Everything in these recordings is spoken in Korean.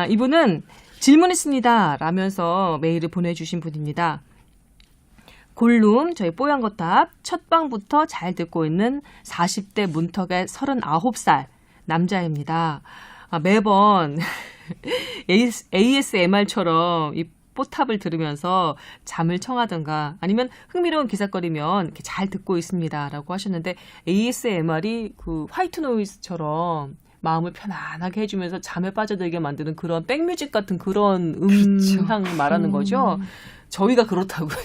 이분은 질문 있습니다 라면서 메일을 보내주신 분입니다. 골룸 저희 뽀얀거탑 첫 방부터 잘 듣고 있는 40대 문턱의 39살 남자입니다. 매번 ASMR처럼 이 뽀탑을 들으면서 잠을 청하던가 아니면 흥미로운 기사거리면 이렇게 잘 듣고 있습니다라고 하셨는데 ASMR이 그 화이트 노이즈처럼 마음을 편안하게 해주면서 잠에 빠져들게 만드는 그런 백뮤직 같은 그런 음향을 말하는 거죠. 저희가 그렇다고요,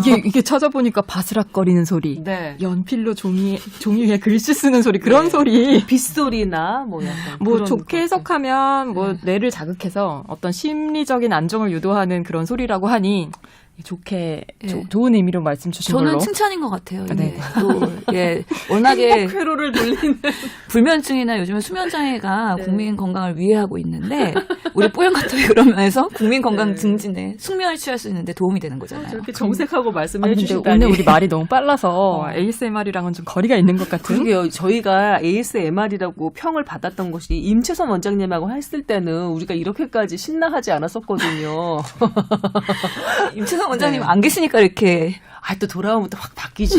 지금. 이게 찾아보니까 바스락거리는 소리, 네. 연필로 종이 위에 글씨 쓰는 소리, 그런 소리. 빗소리나 뭐 약간. 뭐 좋게 해석하면 뭐 네. 뇌를 자극해서 어떤 심리적인 안정을 유도하는 그런 소리라고 하니 좋게 네. 좋은 의미로 말씀 주신 걸로. 저는 칭찬인 것 같아요. 네. 또 워낙에 회로를 돌리는 불면증이나 요즘에 수면 장애가 네. 국민 건강을 위해하고 있는데 우리 뽀얀거탑이 그런 면에서 국민 건강 네. 증진에 숙면을 취할 수 있는데 도움이 되는 거잖아요. 저렇게 정색하고 말씀해 근데 주신다니. 오늘 우리 말이 너무 빨라서 ASMR이랑은 좀 거리가 있는 것 같은. 그러게요. 저희가 ASMR이라고 평을 받았던 것이 임채선 원장님하고 했을 때는 우리가 이렇게까지 신나하지 않았었거든요. 임채선 원장님 네. 안 계시니까 이렇게 또 돌아오면 또 확 바뀌지.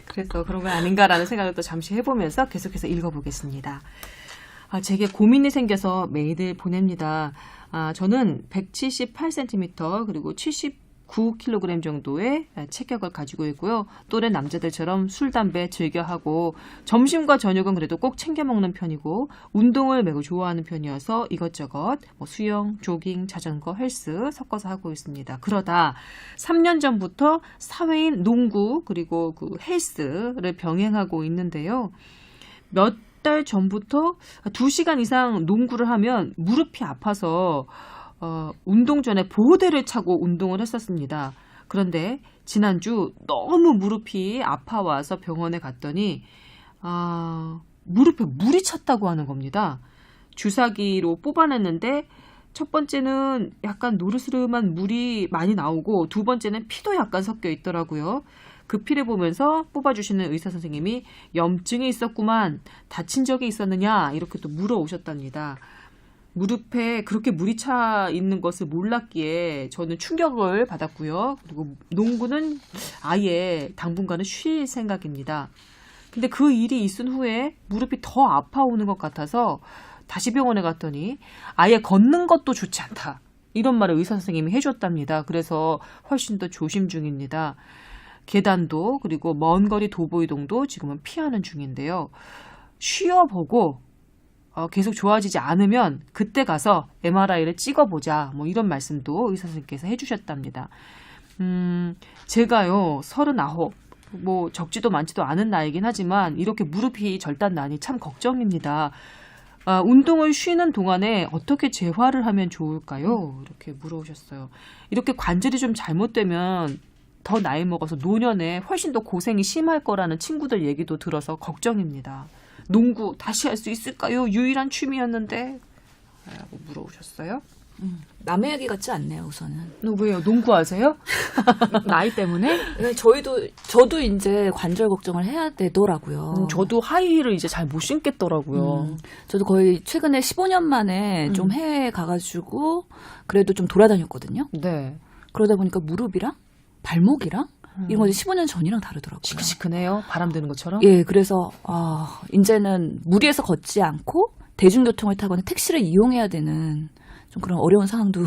그래서 그런 거 아닌가라는 생각을 또 잠시 해보면서 계속해서 읽어보겠습니다. 제게 고민이 생겨서 메일을 보냅니다. 저는 178cm 그리고 79kg 정도의 체격을 가지고 있고요. 또래 남자들처럼 술, 담배 즐겨하고 점심과 저녁은 그래도 꼭 챙겨 먹는 편이고 운동을 매우 좋아하는 편이어서 이것저것 수영, 조깅, 자전거, 헬스 섞어서 하고 있습니다. 그러다 3년 전부터 사회인 농구 그리고 그 헬스를 병행하고 있는데요. 몇 달 전부터 2시간 이상 농구를 하면 무릎이 아파서 운동 전에 보호대를 차고 운동을 했었습니다. 그런데 지난주 너무 무릎이 아파와서 병원에 갔더니 무릎에 물이 찼다고 하는 겁니다. 주사기로 뽑아냈는데 첫 번째는 약간 노르스름한 물이 많이 나오고 두 번째는 피도 약간 섞여 있더라고요. 그 피를 보면서 뽑아주시는 의사 선생님이 염증이 있었구만, 다친 적이 있었느냐 이렇게 또 물어오셨답니다. 무릎에 그렇게 물이 차 있는 것을 몰랐기에 저는 충격을 받았고요. 그리고 농구는 아예 당분간은 쉴 생각입니다. 근데 그 일이 있은 후에 무릎이 더 아파오는 것 같아서 다시 병원에 갔더니 아예 걷는 것도 좋지 않다. 이런 말을 의사 선생님이 해줬답니다. 그래서 훨씬 더 조심 중입니다. 계단도 그리고 먼 거리 도보 이동도 지금은 피하는 중인데요. 쉬어보고 계속 좋아지지 않으면 그때 가서 MRI를 찍어보자. 이런 말씀도 의사 선생님께서 해주셨답니다. 제가요 39 적지도 많지도 않은 나이긴 하지만 이렇게 무릎이 절단나니 참 걱정입니다. 운동을 쉬는 동안에 어떻게 재활을 하면 좋을까요? 이렇게 물어보셨어요. 이렇게 관절이 좀 잘못되면 더 나이 먹어서 노년에 훨씬 더 고생이 심할 거라는 친구들 얘기도 들어서 걱정입니다. 농구 다시 할 수 있을까요? 유일한 취미였는데 라고 물어보셨어요. 남의 얘기 같지 않네요, 우선은. 왜요? 농구하세요? 나이 때문에? 네, 저도 이제 관절 걱정을 해야 되더라고요. 저도 하이힐을 이제 잘 못 신겠더라고요. 저도 거의 최근에 15년 만에 좀 해외에 가가지고 그래도 좀 돌아다녔거든요. 네. 그러다 보니까 무릎이랑 발목이랑 이런 거 15년 전이랑 다르더라고요. 시큰시큰해요? 바람 드는 것처럼? 예, 그래서 이제는 무리해서 걷지 않고 대중교통을 타거나 택시를 이용해야 되는 좀 그런 어려운 상황도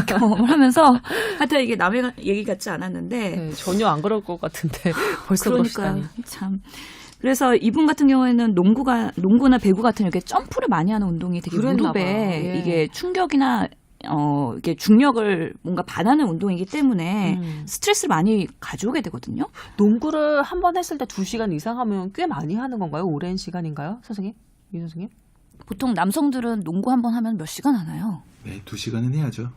경험을 하면서 하여튼 이게 남의 얘기 같지 않았는데 네, 전혀 안 그럴 것 같은데 벌써 그러니까요. 그러시다니. 참. 그래서 이분 같은 경우에는 농구나 배구 같은 이렇게 점프를 많이 하는 운동이 되게 그랬나 무릎에 봐요. 예. 이게 충격이나 이게 중력을 뭔가 반하는 운동이기 때문에 스트레스를 많이 가져오게 되거든요. 농구를 한 번 했을 때 2시간 이상 하면 꽤 많이 하는 건가요? 오랜 시간인가요? 선생님? 이 선생님? 보통 남성들은 농구 한 번 하면 몇 시간 하나요? 네, 2시간은 해야죠.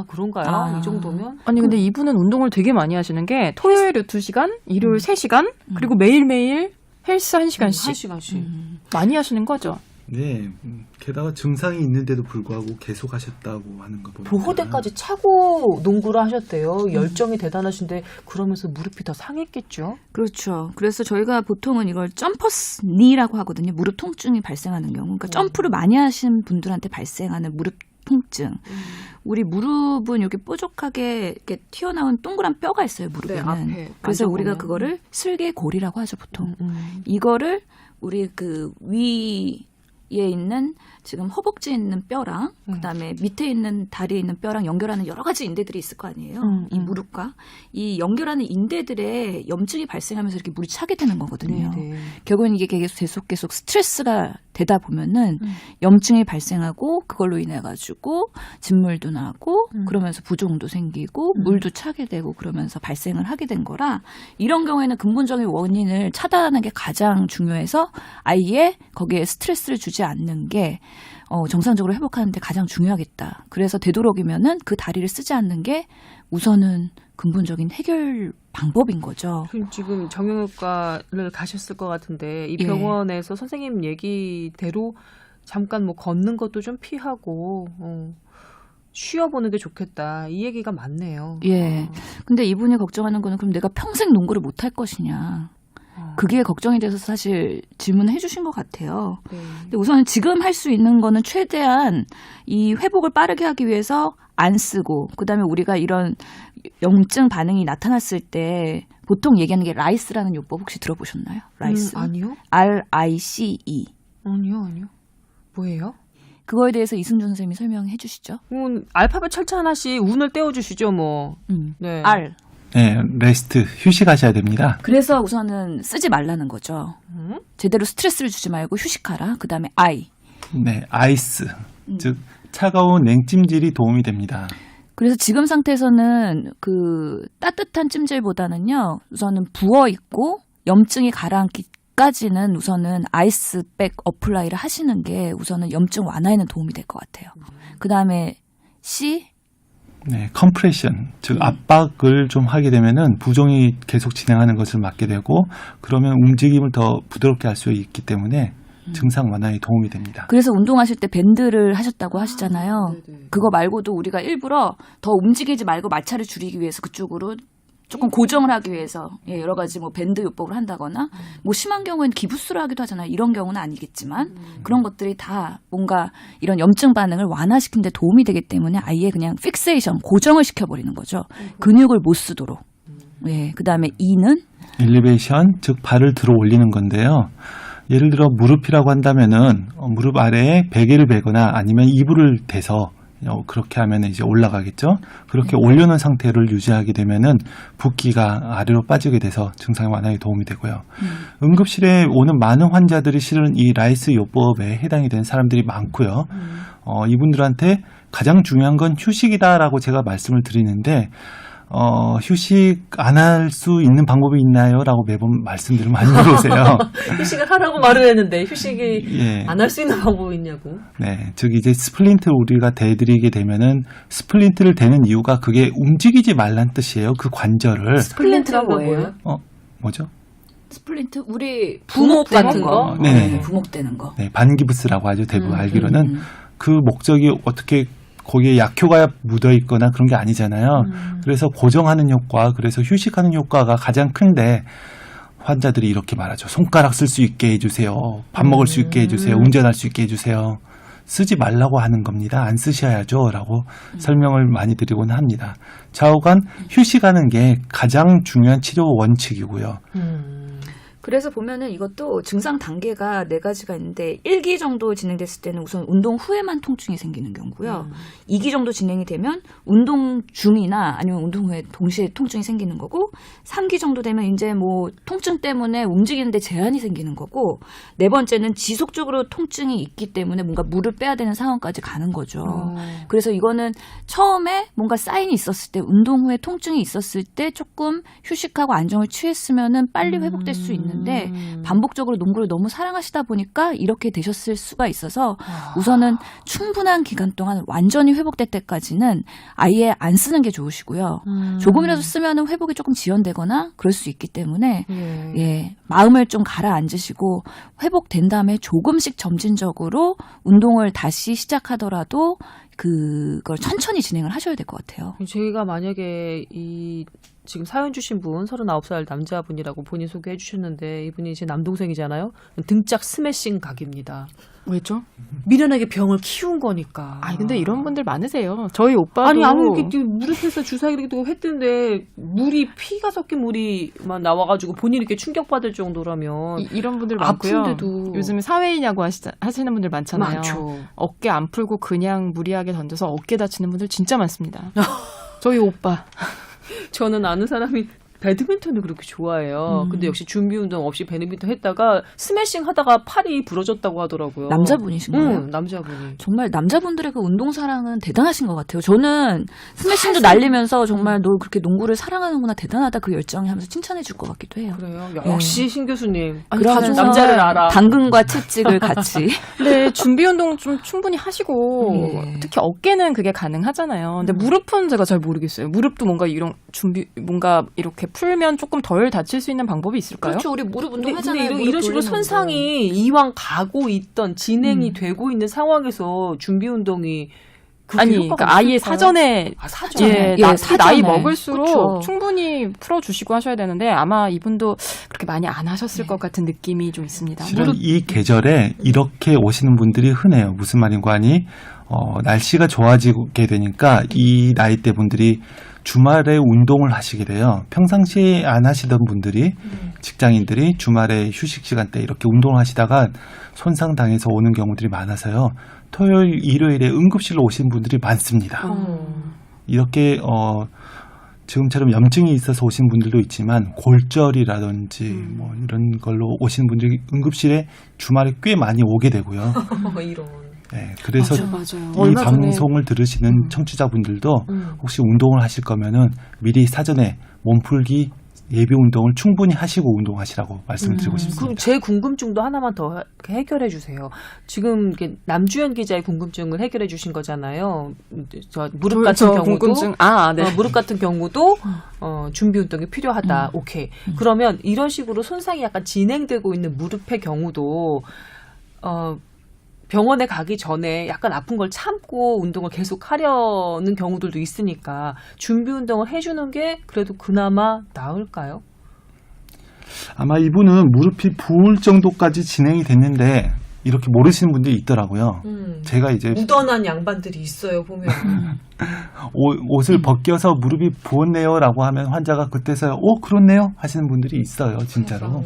그런가요? 이 정도면? 아니 근데 이분은 운동을 되게 많이 하시는 게 토요일에 2시간, 일요일 3시간, 그리고 매일매일 헬스 1시간씩. 1시간씩. 많이 하시는 거죠. 네, 게다가 증상이 있는데도 불구하고 계속 하셨다고 하는 거 보면 보호대까지 차고 농구를 하셨대요. 열정이 대단하신데 그러면서 무릎이 더 상했겠죠? 그렇죠. 그래서 저희가 보통은 이걸 점퍼스 니라고 하거든요. 무릎 통증이 발생하는 경우. 그러니까 점프를 많이 하신 분들한테 발생하는 무릎 통증. 우리 무릎은 여기 뾰족하게 이렇게 튀어나온 동그란 뼈가 있어요, 무릎에는. 네, 앞에 그래서 만져보면. 우리가 그거를 슬개골이라고 하죠, 보통. 이거를 우리 그 위에 있는 지금 허벅지에 있는 뼈랑 그다음에 밑에 있는 다리에 있는 뼈랑 연결하는 여러 가지 인대들이 있을 거 아니에요. 이 무릎과 이 연결하는 인대들에 염증이 발생하면서 이렇게 물이 차게 되는 거거든요. 네네. 결국은 이게 계속 스트레스가 되다 보면은 염증이 발생하고 그걸로 인해 가지고 진물도 나고 그러면서 부종도 생기고 물도 차게 되고 그러면서 발생을 하게 된 거라 이런 경우에는 근본적인 원인을 차단하는 게 가장 중요해서 아예 거기에 스트레스를 주지 않는 게 정상적으로 회복하는 데 가장 중요하겠다. 그래서 되도록이면은 그 다리를 쓰지 않는 게 우선은 근본적인 해결 방법인 거죠. 그럼 지금 정형외과를 가셨을 것 같은데 이 예. 병원에서 선생님 얘기대로 잠깐 뭐 걷는 것도 좀 피하고 쉬어보는 게 좋겠다. 이 얘기가 맞네요. 예. 근데 이분이 걱정하는 거는 그럼 내가 평생 농구를 못 할 것이냐. 그게 걱정이 돼서 사실 질문을 해주신 것 같아요. 네. 근데 우선 지금 할 수 있는 거는 최대한 이 회복을 빠르게 하기 위해서 안 쓰고 그다음에 우리가 이런 염증 반응이 나타났을 때 보통 얘기하는 게 라이스라는 요법 혹시 들어보셨나요? 라이스. 아니요. RICE. 아니요. 뭐예요? 그거에 대해서 이순준 선생님이 설명해 주시죠. 알파벳 철자 하나씩 운을 떼어주시죠, 뭐. 네. R. 네, 레스트, 휴식하셔야 됩니다. 그래서 우선은 쓰지 말라는 거죠. 제대로 스트레스를 주지 말고 휴식하라. 그다음에 I. 네, 아이스, 즉 차가운 냉찜질이 도움이 됩니다. 그래서 지금 상태에서는 그 따뜻한 찜질보다는요. 우선은 부어 있고 염증이 가라앉기까지는 우선은 아이스백 어플라이를 하시는 게 우선은 염증 완화에는 도움이 될 것 같아요. 그다음에 C. 네, 컴프레션, 즉 압박을 좀 하게 되면은 부종이 계속 진행하는 것을 막게 되고 그러면 움직임을 더 부드럽게 할 수 있기 때문에 증상 완화에 도움이 됩니다. 그래서 운동하실 때 밴드를 하셨다고 하시잖아요. 네네. 그거 말고도 우리가 일부러 더 움직이지 말고 마찰을 줄이기 위해서 그쪽으로 조금 고정을 하기 위해서 여러 가지 뭐 밴드 요법을 한다거나 뭐 심한 경우에는 기부스를 하기도 하잖아요. 이런 경우는 아니겠지만 그런 것들이 다 뭔가 이런 염증 반응을 완화시키는 데 도움이 되기 때문에 아예 그냥 픽세이션, 고정을 시켜버리는 거죠. 근육을 못 쓰도록. 예, 그다음에 E는 엘리베이션, 즉 발을 들어 올리는 건데요. 예를 들어 무릎이라고 한다면은 무릎 아래에 베개를 베거나 아니면 이불을 대서 그렇게 하면 이제 올라가겠죠. 그렇게 올려놓은 상태를 유지하게 되면은 붓기가 아래로 빠지게 돼서 증상 완화에 도움이 되고요. 응급실에 오는 많은 환자들이 실은 이 라이스 요법에 해당이 되는 사람들이 많고요. 이분들한테 가장 중요한 건 휴식이다라고 제가 말씀을 드리는데 휴식 안 할 수 있는 방법이 있나요? 라고 매번 말씀들을 많이 물으세요. 휴식을 하라고 말을 했는데 휴식이 예. 안 할 수 있는 방법이 있냐고. 네, 즉 이제 스플린트를 우리가 대드리게 되면은 스플린트를 대는 이유가 그게 움직이지 말란 뜻이에요. 그 관절을. 스플린트가 뭐예요? 뭐죠? 스플린트 우리 부목 같은 거? 네. 부목되는 거. 네, 반기부스라고 하죠. 대부분 알기로는 그 목적이 어떻게 거기에 약효가 묻어 있거나 그런 게 아니잖아요. 그래서 고정하는 효과, 그래서 휴식하는 효과가 가장 큰데 환자들이 이렇게 말하죠. 손가락 쓸 수 있게 해주세요. 밥 먹을 수 있게 해주세요. 운전할 수 있게 해주세요. 쓰지 말라고 하는 겁니다. 안 쓰셔야죠. 라고 설명을 많이 드리곤 합니다. 좌우간 휴식하는 게 가장 중요한 치료 원칙이고요. 그래서 보면은 이것도 증상 단계가 4가지가 있는데 1기 정도 진행됐을 때는 우선 운동 후에만 통증이 생기는 경우고요. 2기 정도 진행이 되면 운동 중이나 아니면 운동 후에 동시에 통증이 생기는 거고 3기 정도 되면 이제 뭐 통증 때문에 움직이는데 제한이 생기는 거고 4번째는 지속적으로 통증이 있기 때문에 뭔가 물을 빼야 되는 상황까지 가는 거죠. 그래서 이거는 처음에 뭔가 사인이 있었을 때 운동 후에 통증이 있었을 때 조금 휴식하고 안정을 취했으면은 빨리 회복될 수 있는 하셨는데 반복적으로 농구를 너무 사랑하시다 보니까 이렇게 되셨을 수가 있어서 우선은 충분한 기간 동안 완전히 회복될 때까지는 아예 안 쓰는 게 좋으시고요. 조금이라도 쓰면은 회복이 조금 지연되거나 그럴 수 있기 때문에 예, 마음을 좀 가라앉으시고 회복된 다음에 조금씩 점진적으로 운동을 다시 시작하더라도 그걸 천천히 진행을 하셔야 될 것 같아요. 저희가 만약에 지금 사연 주신 분 39살 남자분이라고 본인 소개해 주셨는데 이분이 제 남동생이잖아요. 등짝 스매싱 각입니다. 왜죠? 미련하게 병을 키운 거니까. 근데 이런 분들 많으세요. 저희 오빠도 아니 이렇게 무릎에서 주사기도 했던데 피가 섞인 물이만 나와가지고 본인이 이렇게 충격받을 정도라면 이런 분들 많고요. 아픈데도 요즘에 사회이냐고 하시는 분들 많잖아요. 많죠. 어깨 안 풀고 그냥 무리하게 던져서 어깨 다치는 분들 진짜 많습니다. 저희 오빠. 저는 아는 사람이 배드민턴을 그렇게 좋아해요. 근데 역시 준비 운동 없이 배드민턴 했다가 스매싱 하다가 팔이 부러졌다고 하더라고요. 남자분이신 거예요? 남자분이. 정말 남자분들의 그 운동 사랑은 대단하신 것 같아요. 저는 스매싱도 날리면서 정말 너 그렇게 농구를 사랑하는구나 대단하다 그 열정이 하면서 칭찬해 줄 것 같기도 해요. 그래요? 역시 신 교수님. 그러면서 남자를 알아. 당근과 채찍을 같이. 근데 준비 운동 좀 충분히 하시고 예. 특히 어깨는 그게 가능하잖아요. 근데 무릎은 제가 잘 모르겠어요. 무릎도 뭔가 뭔가 이렇게 풀면 조금 덜 다칠 수 있는 방법이 있을까요? 그렇죠. 우리 무릎 운동 근데 하잖아요. 이런 식으로 손상이 이왕 가고 있던 진행이 되고 있는 상황에서 준비 운동이 그러니까 아예 사전에 사전에 사전에. 나이 먹을수록 그쵸. 충분히 풀어주시고 하셔야 되는데 아마 이분도 그렇게 많이 안 하셨을 것 같은 느낌이 좀 있습니다. 실은 이 계절에 이렇게 오시는 분들이 흔해요. 무슨 말인가 하니 날씨가 좋아지게 되니까 이 나이대 분들이 주말에 운동을 하시게 돼요. 평상시에 안 하시던 분들이 직장인들이 주말에 휴식 시간대 이렇게 운동을 하시다가 손상당해서 오는 경우들이 많아서요. 토요일, 일요일에 응급실로 오신 분들이 많습니다. 이렇게 지금처럼 염증이 있어서 오신 분들도 있지만 골절이라든지 뭐 이런 걸로 오신 분들이 응급실에 주말에 꽤 많이 오게 되고요. 이런. 네, 그래서 맞아요. 이 얼마 전에 방송을 들으시는 청취자분들도 혹시 운동을 하실 거면은 미리 사전에 몸풀기 예비 운동을 충분히 하시고 운동하시라고 말씀을 드리고 싶습니다. 그럼 제 궁금증도 하나만 더 해결해 주세요. 지금 이렇게 남주현 기자의 궁금증을 해결해 주신 거잖아요. 저 무릎 같은 경우도 궁금증. 네. 무릎 같은 경우도 준비 운동이 필요하다. 오케이. 그러면 이런 식으로 손상이 약간 진행되고 있는 무릎의 경우도 병원에 가기 전에 약간 아픈 걸 참고 운동을 계속 하려는 경우들도 있으니까 준비 운동을 해주는 게 그래도 그나마 나을까요? 아마 이분은 무릎이 부을 정도까지 진행이 됐는데 이렇게 모르시는 분들이 있더라고요. 제가 이제 무던한 양반들이 있어요, 보면. 옷을 벗겨서 무릎이 부었네요라고 하면 환자가 그때서야 그렇네요 하시는 분들이 있어요, 진짜로.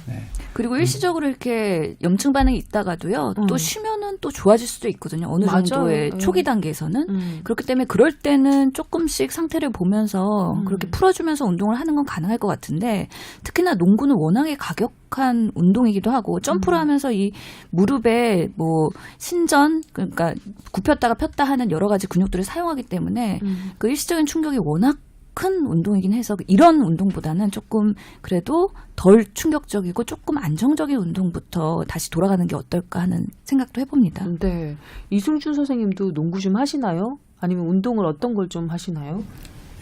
네. 그리고 일시적으로 이렇게 염증 반응이 있다가도요. 또 쉬면은 또 좋아질 수도 있거든요. 어느 맞아요. 정도의 초기 단계에서는. 그렇기 때문에 그럴 때는 조금씩 상태를 보면서 그렇게 풀어주면서 운동을 하는 건 가능할 것 같은데 특히나 농구는 워낙에 가격한 운동이기도 하고 점프를 하면서 이 무릎에 뭐 신전 그러니까 굽혔다가 폈다 하는 여러 가지 근육들을 사용하기 때문에 그 일시적인 충격이 워낙 큰 운동이긴 해서 이런 운동보다는 조금 그래도 덜 충격적이고 조금 안정적인 운동부터 다시 돌아가는 게 어떨까 하는 생각도 해봅니다. 네. 이승준 선생님도 농구 좀 하시나요? 아니면 운동을 어떤 걸 좀 하시나요?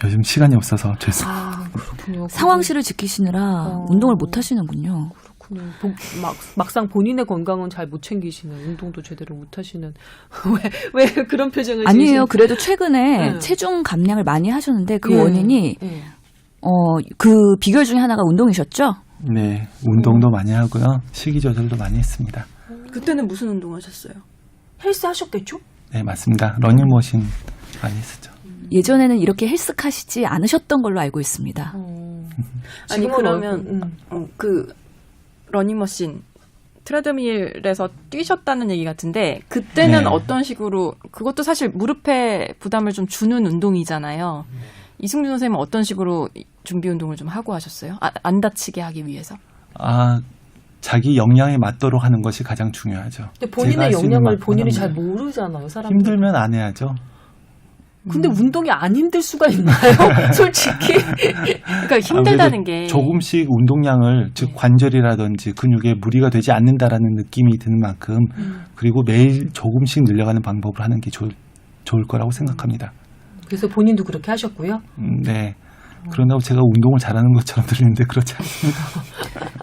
요즘 시간이 없어서 죄송합니다. 그렇군요. 상황실을 지키시느라 운동을 못 하시는군요. 그렇군요. 막상 본인의 건강은 잘 못 챙기시는, 운동도 제대로 못 하시는. 왜 그런 표정을 아니에요. 그래도 최근에 네. 체중 감량을 많이 하셨는데 그 예. 원인이 예. 그 비결 중에 하나가 운동이셨죠? 네, 운동도 많이 하고요. 식이 조절도 많이 했습니다. 그때는 무슨 운동 하셨어요? 헬스 하셨겠죠? 네, 맞습니다. 러닝머신 많이 했었죠. 예전에는 이렇게 헬스하시지 않으셨던 걸로 알고 있습니다. 아니 지금은 그러면 그 러닝머신 트레드밀에서 뛰셨다는 얘기 같은데 그때는 네. 어떤 식으로 그것도 사실 무릎에 부담을 좀 주는 운동이잖아요. 이승준 선생님은 어떤 식으로 준비 운동을 좀 하고 하셨어요? 안 다치게 하기 위해서? 자기 역량에 맞도록 하는 것이 가장 중요하죠. 근데 본인의 제가 할 수 있는 역량을 만큼 본인이 하면 잘 모르잖아요, 사람들. 힘들면 안 해야죠. 근데 운동이 안 힘들 수가 있나요? 솔직히. 그러니까 힘들다는 게 조금씩 운동량을 즉 관절이라든지 근육에 무리가 되지 않는다라는 느낌이 드는 만큼 그리고 매일 조금씩 늘려가는 방법을 하는 게 좋을 거라고 생각합니다. 그래서 본인도 그렇게 하셨고요. 네. 그런다고 제가 운동을 잘하는 것처럼 들리는데 그렇지 않습니다.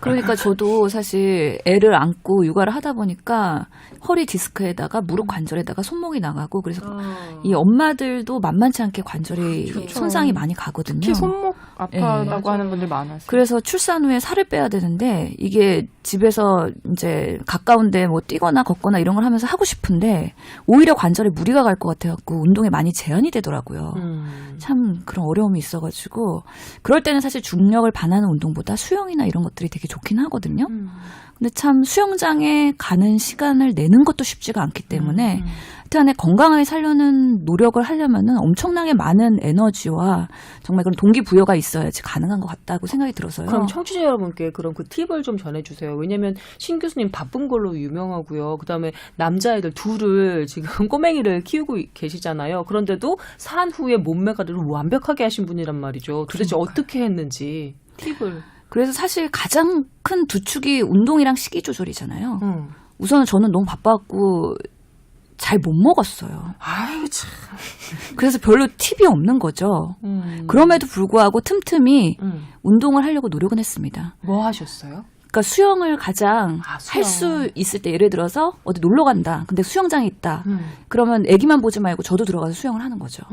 그러니까 저도 사실 애를 안고 육아를 하다 보니까 허리 디스크에다가 무릎 관절에다가 손목이 나가고 그래서 이 엄마들도 만만치 않게 관절이 그렇죠. 손상이 많이 가거든요. 특히 손목 아파하다고 네. 하는 분들 많아요. 그래서 출산 후에 살을 빼야 되는데 이게 집에서 이제 가까운데 뭐 뛰거나 걷거나 이런 걸 하면서 하고 싶은데 오히려 관절에 무리가 갈 것 같아갖고 운동에 많이 제한이 되더라고요. 참 그런 어려움이 있어가지고 그럴 때는 사실 중력을 반하는 운동보다 수영이나 이런 것들이 되게 좋긴 하거든요. 근데 참 수영장에 가는 시간을 내는 것도 쉽지가 않기 때문에 하여튼 건강하게 살려는 노력을 하려면은 엄청나게 많은 에너지와 정말 그런 동기부여가 있어야지 가능한 것 같다고 생각이 들어서요. 그럼 청취자 여러분께 그런 그 팁을 좀 전해주세요. 왜냐하면 신 교수님 바쁜 걸로 유명하고요. 그다음에 남자애들 둘을 지금 꼬맹이를 키우고 계시잖아요. 그런데도 산 후에 몸매가 완벽하게 하신 분이란 말이죠. 도대체 어떻게 했는지 팁을. 그래서 사실 가장 큰 두 축이 운동이랑 식이 조절이잖아요. 우선은 저는 너무 바빴고 잘 못 먹었어요. 아유 참. 그래서 별로 팁이 없는 거죠. 그럼에도 불구하고 틈틈이 운동을 하려고 노력은 했습니다. 뭐 하셨어요? 그러니까 수영을 가장 수영. 할 수 있을 때 예를 들어서 어디 놀러 간다. 근데 수영장이 있다. 그러면 애기만 보지 말고 저도 들어가서 수영을 하는 거죠.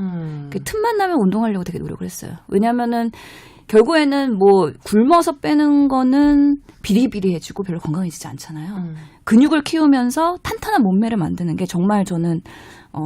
틈만 나면 운동하려고 되게 노력을 했어요. 왜냐하면은 결국에는 뭐 굶어서 빼는 거는 비리비리해지고 별로 건강해지지 않잖아요. 근육을 키우면서 탄탄한 몸매를 만드는 게 정말 저는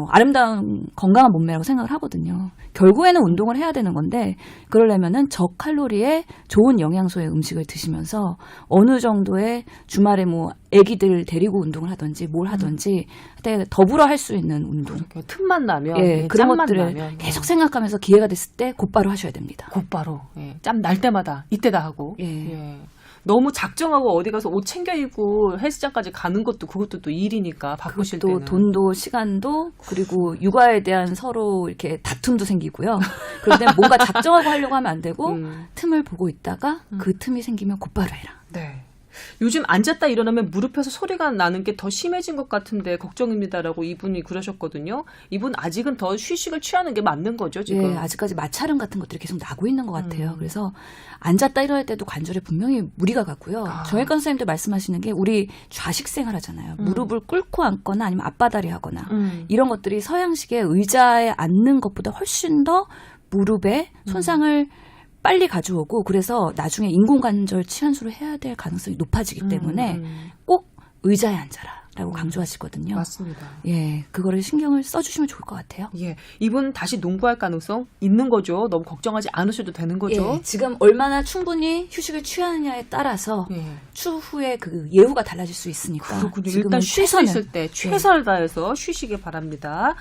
아름다운 건강한 몸매라고 생각을 하거든요. 결국에는 운동을 해야 되는 건데 그러려면은 저칼로리의 좋은 영양소의 음식을 드시면서 어느 정도의 주말에 뭐 아기들 데리고 운동을 하든지 뭘 하든지 그때 더불어 할 수 있는 운동. 틈만 나면 예, 그런 짬만 것들을 나면, 계속 생각하면서 기회가 됐을 때 곧바로 하셔야 됩니다. 곧바로 짬 날 때마다 이때다 하고. 예. 너무 작정하고 어디 가서 옷 챙겨 입고 헬스장까지 가는 것도 그것도 또 일이니까 바쁘실 또 때는. 돈도 시간도 그리고 육아에 대한 서로 이렇게 다툼도 생기고요. 그런데 뭔가 작정하고 하려고 하면 안 되고 틈을 보고 있다가 그 틈이 생기면 곧바로 해라. 네. 요즘 앉았다 일어나면 무릎에서 소리가 나는 게 더 심해진 것 같은데 걱정입니다라고 이분이 그러셨거든요. 이분 아직은 더 휴식을 취하는 게 맞는 거죠, 지금? 예, 아직까지 마찰음 같은 것들이 계속 나고 있는 것 같아요. 그래서 앉았다 일어날 때도 관절에 분명히 무리가 가고요. 정형외과 선생님도 말씀하시는 게 우리 좌식 생활하잖아요. 무릎을 꿇고 앉거나 아니면 앞바다리 하거나 이런 것들이 서양식의 의자에 앉는 것보다 훨씬 더 무릎에 손상을 빨리 가져오고 그래서 나중에 인공관절 치환술을 해야 될 가능성이 높아지기 때문에 꼭 의자에 앉아라라고 강조하시거든요. 맞습니다. 예, 그거를 신경을 써주시면 좋을 것 같아요. 예, 이분 다시 농구할 가능성 있는 거죠. 너무 걱정하지 않으셔도 되는 거죠. 예, 지금 얼마나 충분히 휴식을 취하느냐에 따라서 예. 추후에 그 예후가 달라질 수 있으니까 그렇군요. 지금은 일단 쉴 수 최선을 있을 때 최선을 다해서 쉬시길 바랍니다.